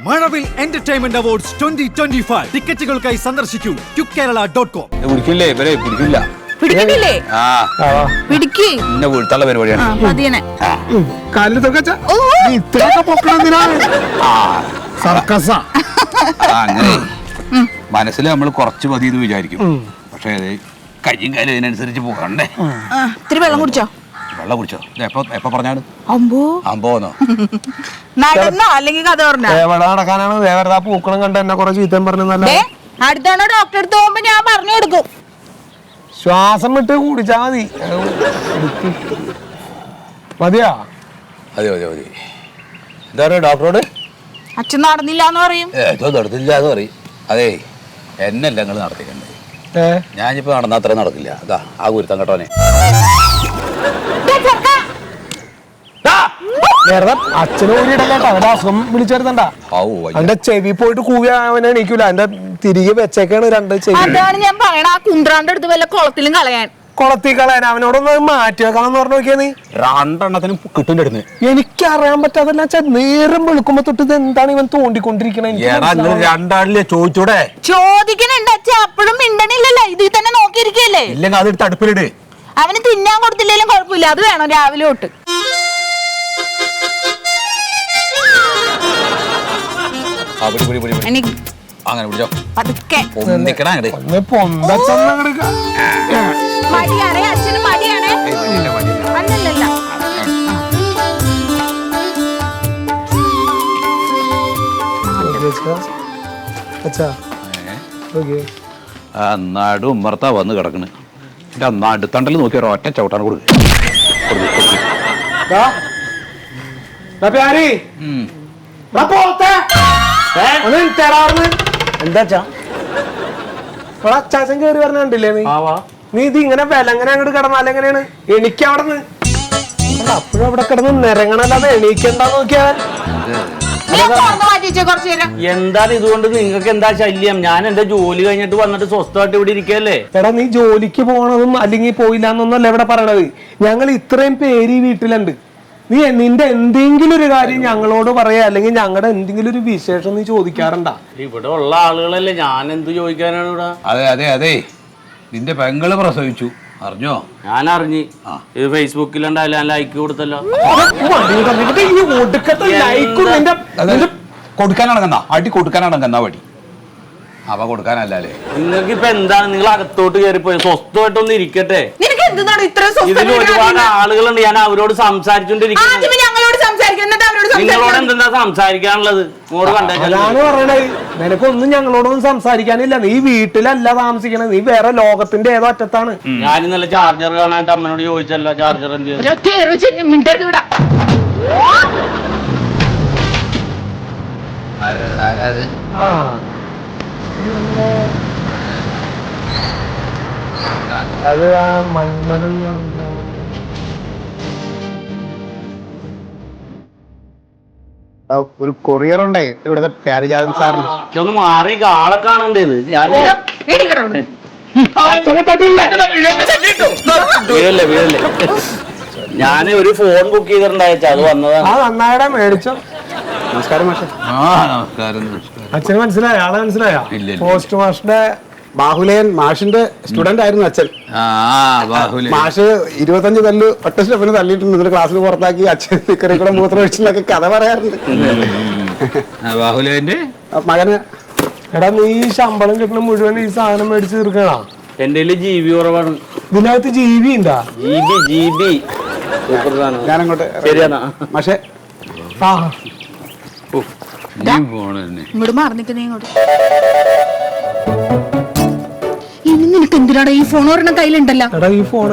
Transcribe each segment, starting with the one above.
മഴവിൽ entertainment awards 2025 ടിക്കറ്റുകൾക്കായി സന്ദർശിക്കൂ QKerala.com. പിടിക്കില്ലേ ഇവരെ പിടിക്കില്ല. പിടിക്കില്ലേ? പിടിക്ക്. എന്നെ വീഴ്ത്തുള്ള പരിപാടിയാണ്. മതിയനെ. അങ്ങനെ മനസ്സിൽ നമ്മൾ കുറച്ച് മതി എന്ന് വിചാരിക്കും. പക്ഷെ കയ്യും കാലും അതിനനുസരിച്ച് പോകണ്ടേ. ഇത്തിരി വെള്ളം കുടിച്ചോ? വെള്ളം കുടിച്ചോ? എപ്പോ പറഞ്ഞാണ്? അമ്പോന്നോ? നടന്നോ അല്ലെങ്കിൽ കഥ പറഞ്ഞോ? നടക്കാനാണ് ദേവരതാ പൂക്കളം കണ്ട് എന്നെ കുറെ ചീത്തം പറഞ്ഞല്ല. അടുത്താണ് ഡോക്ടറെ അടുത്ത് പോകുമ്പോ ഞാൻ പറഞ്ഞു കൊടുക്കും. ശ്വാസം വിട്ട് കുടിച്ചാ മതി. മതിയാ? മതി മതി മതി. എന്താ പറയാ ഡോക്ടറോട്? അച്ഛൻ നടന്നില്ല എന്ന് പറയും. നടത്തില്ല എന്ന് പറയും. അതെ എന്നല്ല നിങ്ങൾ നടത്തിക്കണ്ടേ. ഞാനിപ്പോ നടന്ന അത്ര നടക്കില്ല. അതാ ആ ഗുരുത്തം കേട്ടോനെ. അച്ഛന് ഓടിയിടല്ലേട്ടാ. അവന്റെ അസുഖം വിളിച്ചെടുത്തണ്ട. അവന്റെ ചെവി പോയിട്ട് കൂവി അവനെ എണീക്കൂല. അവന്റെ തിരികെ വെച്ചേക്കാണ് രണ്ട് ചെവി. അതാണ് ഞാൻ പറയണ. ആ കുന്ത്രാന്റെ അടുത്ത് വല്ല കുളത്തിലും കളയാൻ. കുളത്തി കളയാൻ അവനോടൊന്ന് മാറ്റി വെക്കാന്ന് പറഞ്ഞു നോക്കിയാ നീ. രണ്ടെണ്ണത്തിനും കിട്ടും. എനിക്കറിയാൻ പറ്റാതല്ല. നേരം വെളുക്കുമ്പോ തൊട്ട് ഇത് എന്താണ് ഇവൻ തോണ്ടിക്കൊണ്ടിരിക്കണേ. രണ്ടാളിലെ ചോദിച്ചൂടെ? ചോദിക്കണുണ്ട് അച്ഛ. അപ്പോഴും മിണ്ടണില്ലല്ലോ. ഇതിൽ തന്നെ നോക്കിയിരിക്കല്ലേ. ഇല്ലെങ്കിൽ അത് തടുപ്പിലിട്. അവന് തിന്നാൻ കൊടുത്തില്ലേലും കുഴപ്പമില്ല. അത് വേണം രാവിലെ തൊട്ട്. അങ്ങനെ പിടിച്ചോ. പതുക്കെ. മടിയാണേ അച്ഛന് മടിയാണേ. അല്ലല്ല നാട് ഉമ്മർത്താ വന്ന് കിടക്കണ്. എന്റെ നടുത്തണ്ടല് നോക്കി ഒറ്റ ചവിട്ടാണ് കൊടുക്കുക. അച്ചാച്ചൻ കേറി പറഞ്ഞില്ലേ നീ ഇത് ഇങ്ങനെ വിലങ്ങനെ അങ്ങോട്ട് കിടന്നാലും എങ്ങനെയാണ് എനിക്ക് അവിടെ നിന്ന് അപ്പോഴും അവിടെ കിടന്ന് നിരങ്ങണല്ലാതെ എണീക്കണ്ടെന്ന് നോക്കിയാ. എന്താണ് ഇതുകൊണ്ട് നിങ്ങൾക്ക് എന്താ ശല്യം? ഞാൻ എന്റെ ജോലി കഴിഞ്ഞിട്ട് വന്നിട്ട് സ്വസ്ഥമായിട്ട് ഇവിടെ ഇരിക്കല്ലേ. എടാ നീ ജോലിക്ക് പോണതും അല്ലെങ്കിൽ പോയില്ല എന്നൊന്നല്ല ഇവിടെ പറയണത്. ഞങ്ങൾ ഇത്രയും പേര് ഈ വീട്ടിലുണ്ട്. നീ നിന്റെ എന്തെങ്കിലും ഒരു കാര്യം ഞങ്ങളോട് പറയാ, അല്ലെങ്കിൽ ഞങ്ങളുടെ എന്തെങ്കിലും ഒരു വിശേഷം നീ ചോദിക്കാറുണ്ടാ? ഇവിടെ ഉള്ള ആളുകളല്ലേ, ഞാൻ എന്ത് ചോദിക്കാനാണ് ഇവിടെ? അതെ അതെ അതെ, നിന്റെ പെങ്ങള് പ്രസവിച്ചു അറിഞ്ഞോ? ഞാൻ അറിഞ്ഞു. ഇത് ഫേസ്ബുക്കിലുണ്ടായില്ല, ഞാൻ ലൈക്ക് കൊടുത്തല്ലോ. കൊടുക്കാനാണെന്നാ അടി കൊടുക്കാനാണെന്നാ വടി. അവ കൊടുക്കാനല്ലേ. നിങ്ങൾക്ക് ഇപ്പൊ എന്താണ്? നിങ്ങൾ അകത്തോട്ട് കയറിപ്പോയി സ്വസ്ഥമായിട്ടൊന്ന് ഇരിക്കട്ടെ. ഇതിൽ ഒരുപാട് ആളുകളുണ്ട്. ഞാൻ അവരോട് സംസാരിച്ചോണ്ടിരിക്കുന്നത്. നിങ്ങളോട് എന്താ സംസാരിക്കാനുള്ളത്? അതാണ് പറയണേ. നിനക്കൊന്നും ഞങ്ങളോടൊന്നും സംസാരിക്കാനില്ല. നീ വീട്ടിലല്ല താമസിക്കണേ, നീ വേറെ ലോകത്തിന്റെ ഏതോ അറ്റത്താണ്. ഞാൻ ഇന്നലെ ചാർജർ കാണാനായിട്ട് അമ്മനോട് ചോദിച്ചല്ല, ചാർജർ എന്ത് അത് ആ മൺമണൽ ഒരു കൊറിയർ ഉണ്ടേ ഇവിടുത്തെ പ്യാരിജാതൻ സാറിന്. ഒന്ന് മാറി ആളെ കാണണ്ടേത്. വീഴല്ലേ വീഴല്ലേ. ഞാൻ ഒരു ഫോൺ ബുക്ക് ചെയ്തിട്ടുണ്ടായിച്ചാ, അത് വന്നതാണ്. ആ നന്നായിടെ മേടിച്ചോ. നമസ്കാരം മാഷെ. അച്ഛന് മനസ്സിലായോ? ആളെ മനസ്സിലായോ? പോസ്റ്റ് മാഷിന്റെ ബാഹുലയൻ മാഷിന്റെ സ്റ്റുഡന്റ് ആയിരുന്നു അച്ഛൻ. മാഷ് 25 തല്ല് ഒറ്റ സ്റ്റെപ്പിന് തല്ലിയിട്ടുണ്ട്. എന്നിട്ട് ക്ലാസ്സിൽ പുറത്താക്കി അച്ഛൻ നിക്കറി കൂടെ മൂത്രം ഒഴിച്ചെന്നൊക്കെ കഥ പറയാറുണ്ട്. ബാഹുലയന്റെ മകന്. എടാ നീ ശമ്പളം കിട്ടണ മുഴുവൻ ഈ സാധനം മേടിച്ച് തീർക്കണോ? എന്റെ GB കുറവാണ്. ഇതിനകത്ത് GB ഉണ്ടാ? GB ഞാനങ്ങോട്ട് ശരിയാണോ മാഷെ? ഇങ്ങോട്ട് മാറി നിൽക്കുന്നേ. ഇങ്ങോട്ട് ഇനി നിനക്ക് എന്തിനാണ് ഈ ഫോൺ ഒരെണ്ണം കയ്യിലുണ്ടല്ലോ? ഈ ഫോൺ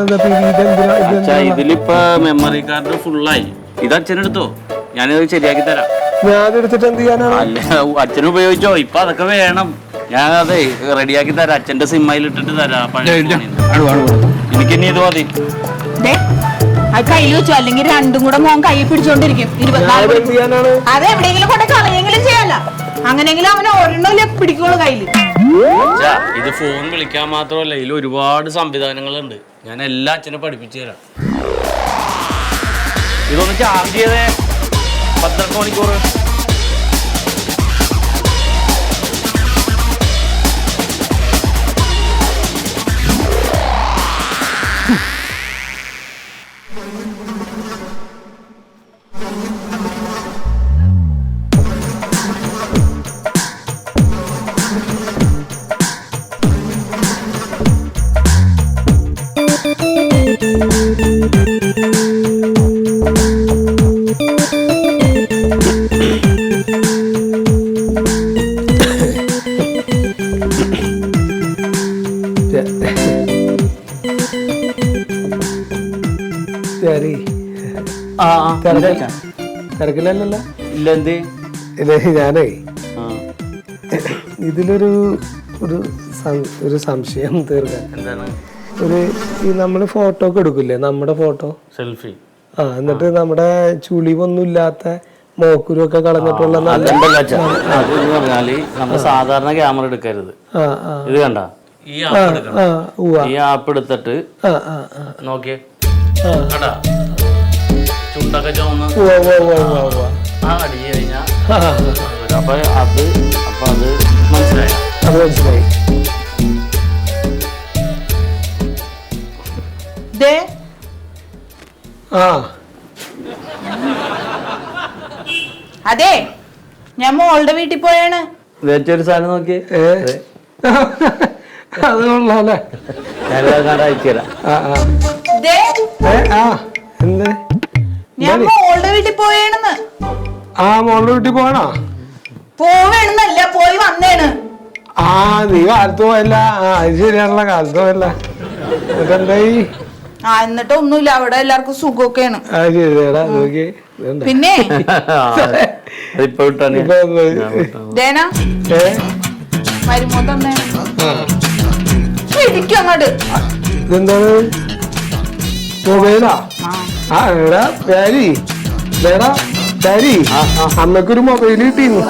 ഇതിലിപ്പോ മെമ്മറി കാർഡ് ഫുള്ളായി. ഇത് അച്ഛനെടുത്തോ, ഞാനിത് ശരിയാക്കി തരാം. ഞാൻ എടുത്തിട്ട് എന്ത് ചെയ്യാനാണ്? അല്ല അച്ഛൻ ഉപയോഗിച്ചോ, ഇപ്പൊ അതൊക്കെ വേണം. ഞാൻ അതെ റെഡിയാക്കി തരാം. അച്ഛന്റെ സിമ്മയിൽ ഇട്ടിട്ട് തരാം. എനിക്ക് ഇനി ഇത് മതി. അത് കയ്യിൽ വെച്ചോ, അല്ലെങ്കിൽ രണ്ടും കൂടെ മോൻ കൈ പിടിച്ചോണ്ടിരിക്കും 24. അത് എവിടെയെങ്കിലും കൊണ്ട് കളയെങ്കിലും ചെയ്യാലോ. അങ്ങനെയെങ്കിലും അവന് ഒരെണ്ണല്ലേ പിടിക്കുള്ളൂ കയ്യില്. ഇത് ഫോൺ വിളിക്കാൻ മാത്രമല്ല, ഇതിൽ ഒരുപാട് സംവിധാനങ്ങളുണ്ട്. ഞാൻ എല്ലാ അച്ഛനും പഠിപ്പിച്ചു തരാം. ഇതൊന്ന് ചാർജ് ചെയ്തേ 12 മണിക്കൂർ. തിരക്കില്ലല്ലോ? ഇല്ല എന്ത് ഇത് ഞാനേ ഇതിലൊരു ഒരു സംശയം തീർക്കാൻ. എന്താണ്? ഈ നമ്മള് ഫോട്ടോ ഒക്കെ എടുക്കില്ലേ, നമ്മുടെ ഫോട്ടോ സെൽഫി. എന്നിട്ട് നമ്മുടെ ചുളിവൊന്നും ഇല്ലാത്ത മോക്കുരൊക്കെ കളഞ്ഞിട്ടുള്ള പറഞ്ഞാല് നമ്മൾ സാധാരണ ക്യാമറ എടുക്കരുത്. ഇത് കണ്ട ഈ ആപ്പ് എടുത്തിട്ട് നോക്കിയേ, ചുണ്ടൊക്കെ ചോന്ന് അടിച്ചു കഴിഞ്ഞാ അപ്പൊ അത് മനസ്സിലായി. അതെ, ഞാൻ മോളുടെ വീട്ടിൽ പോയാണ്. ഒരു സാധനം നോക്കിയേ, അത് കൊള്ളാല്ലേ. അയച്ചുതരാം. ഞാൻ മോളുടെ വീട്ടിൽ പോയേണെന്ന്. മോളുടെ വീട്ടിൽ പോകണോ? പോവേണെന്നല്ല, പോയി വന്നേണ്. നീ കാലത്ത് പോയല്ല. ശരിയാണല്ലോ, കാലത്ത് പോയല്ല. എന്നിട്ടെന്തായി? എന്നിട്ട് ഒന്നുമില്ല, അവിടെ എല്ലാവർക്കും സുഖമൊക്കെയാണ്. ശരിയാടാ. നോക്കി പിന്നെ മരുമോ തന്നെ അങ്ങോട്ട്. ഇതെന്താണ്? മൊബൈലാ? എടാ പ്യാരി, പ്യാരി, അമ്മക്കൊരു മൊബൈൽ കിട്ടിയിരുന്നു.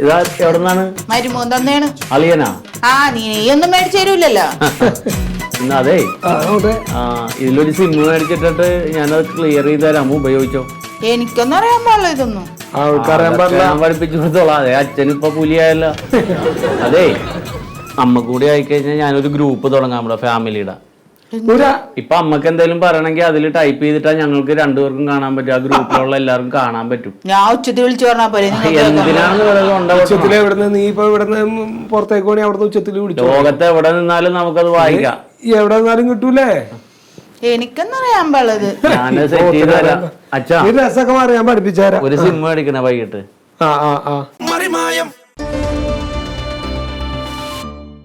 ഇതാ എവിടെന്നാണ്? മരുമോ തന്നെയാണ്. അളിയനാ? നീ ഒന്നും മേടിച്ചു തരൂല്ലല്ലോ. അതെ, ഇതിലൊരു സിം മേടിച്ചിട്ടിട്ട് ഞാനത് ക്ലിയർ ചെയ്ത് തരാമോ, ഉപയോഗിച്ചോ? എനിക്കൊന്നും അറിയാൻ പാടില്ല ഇതൊന്നും. ഞാൻ പഠിപ്പിച്ചു കൊടുത്തോളാം. അതെ, അച്ഛനിപ്പൊ പുലിയായല്ലോ. അതെ, അമ്മ കൂടി ആയിക്കഴിഞ്ഞാൽ ഞാനൊരു ഗ്രൂപ്പ് തുടങ്ങാം നമ്മുടെ ഫാമിലിയുടെ. ഇപ്പൊ അമ്മക്ക് എന്തെങ്കിലും പറയണമെങ്കിൽ അതിൽ ടൈപ്പ് ചെയ്തിട്ടാ ഞങ്ങൾക്ക് രണ്ടുപേർക്കും കാണാൻ പറ്റും. ആ ഗ്രൂപ്പിലുള്ള എല്ലാവർക്കും കാണാൻ പറ്റും. ഞാൻ ഉച്ചത്തിൽ വിളിച്ചു പറഞ്ഞാൽ പോലെ. എന്തിനാണ് നീ ഇപ്പൊ ഇവിടുന്ന് പുറത്തേക്ക് പോണി? അവിടുന്ന് ഉച്ചത്തിൽ വിളിച്ചു. ലോകത്ത് എവിടെ നിന്നാലും നമുക്കത് വായിക്കാം. എവിടെ നിന്നാലും കിട്ടൂലേ? എനിക്കൊന്നറിയാൻ പാടുള്ളത്. ഞാന് സെറ്റ് ചെയ്ത് തരാം. അച്ഛാ, രസമൊക്കെ അറിയാൻ പഠിപ്പിച്ചാരാ. ഒരു സിം മേടിക്കണേ വൈകിട്ട്.